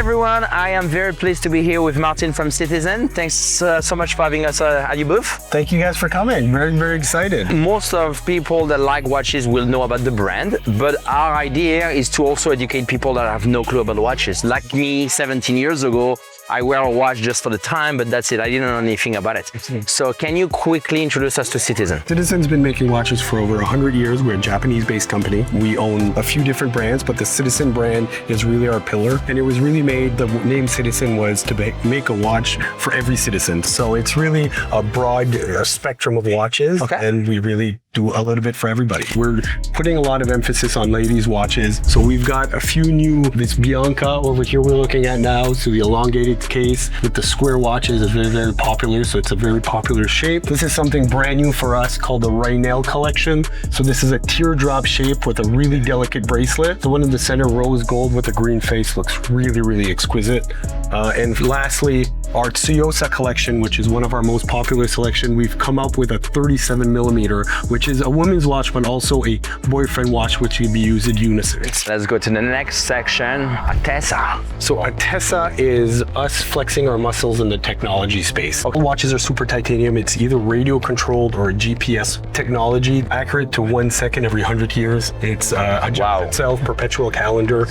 everyone, I am very pleased to be here with Martin from Citizen. Thanks so much for having us at your booth. Thank you guys for coming. Very, very excited. Most of people that like watches will know about the brand, but our idea is to also educate people that have no clue about watches. Like me, 17 years ago, I wear a watch just for the time, but that's it. I didn't know anything about it. So can you quickly introduce us to Citizen? Citizen's been making watches for over 100 years. We're a Japanese-based company. We own a few different brands, but the Citizen brand is really our pillar. And it was really made, the name Citizen was to make a watch for every citizen. So it's really a broad spectrum of watches, and we really do a little bit for everybody. We're putting a lot of emphasis on ladies' watches. So we've got a few new, this Bianca over here we're looking at now, so the elongated case with the square watches is very, very popular. So it's a very popular shape. This is something brand new for us called the Raynel collection. So this is a teardrop shape with a really delicate bracelet. The one in the center, rose gold with a green face, looks really, really exquisite. And lastly, our Tsuyosa collection, which is one of our most popular selection. We've come up with a 37 millimeter, which is a woman's watch, but also a boyfriend watch, which can be used in unison. Let's go to the next section, Atessa. So Atessa is us flexing our muscles in the technology space. Watches are super titanium. It's either radio controlled or a GPS technology, accurate to 1 second every 100 years. It's adjusts itself, perpetual calendar,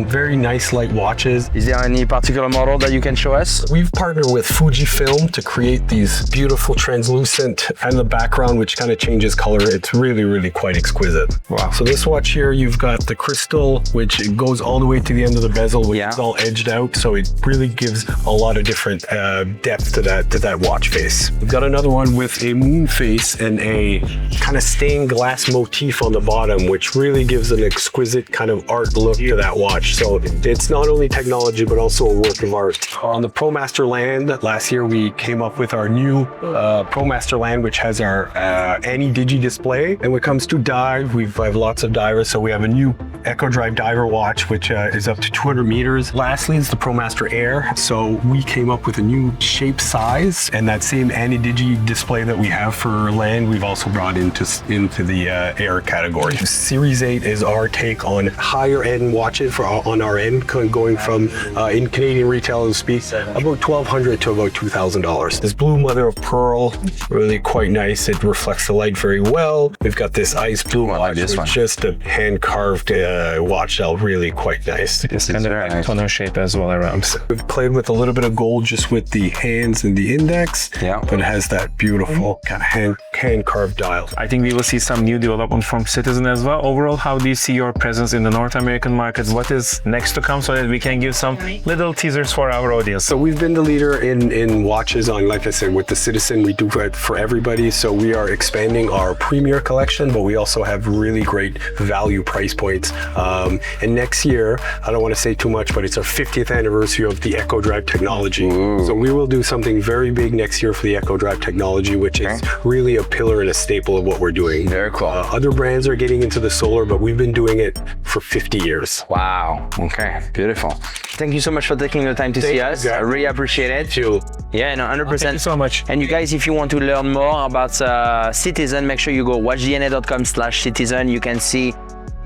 very nice light watches. Is there any particular model that you can show us? We've partnered with Fujifilm to create these beautiful translucent and the background, which kind of changes color. It's really, really quite exquisite. Wow. So this watch here, you've got the crystal, which goes all the way to the end of the bezel, which is all edged out. So it really gives a lot of different depth to that watch face. We've got another one with a moon face and a kind of stained glass motif on the bottom, which really gives an exquisite kind of art look to that watch. So it's not only technology, but also a work of art. On the ProMaster Land, last year we came up with our new ProMaster Land, which has our Ani-Digi display. And when it comes to dive, we have lots of divers. So we have a new Echo Drive diver watch, which is up to 200 meters. Lastly, it's the ProMaster Air. So we came up with a new shape size, and that same Ani-Digi display that we have for land, we've also brought into the Air category. Series 8 is our take on higher end watches on our end, going from in Canadian retail and speak about $1,200 to about $2,000. This blue mother of pearl, really quite nice. It reflects the light very well. We've got this ice blue watch, just a hand carved watch shell, really quite nice. It's kind of a tonneau shape as well around. We've played with a little bit of gold just with the hands and the index, but it has that beautiful kind of hand carved dial. I think we will see some new development from Citizen as well. Overall, how do you see your presence in the North American markets? What is next to come so that we can give some little teasers for our audience? So we've been the leader in watches on, like I said, with the Citizen, we do it for everybody. So we are expanding our premier collection, but we also have really great value price points. And next year, I don't want to say too much, but it's our 50th anniversary of the Echo Drive technology. So we will do something very big next year for the Echo Drive technology, which is really a pillar and a staple of what we're doing. Very cool. Other brands are getting into the solar, but we've been doing it for 50 years. Wow. Okay. Beautiful. Thank you so much for taking the time to see us. I really appreciate it. Yeah, no, 100%. Thank you so much. And you guys, if you want to learn more about Citizen, make sure you go watchdna.com/citizen. You can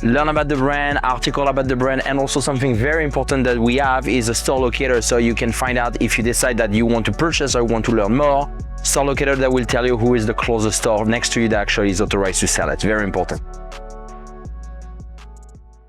learn about the brand, article about the brand, and also something very important that we have is a store locator. So you can find out if you decide that you want to purchase or want to learn more. Store locator that will tell you who is the closest store next to you that actually is authorized to sell it. Very important.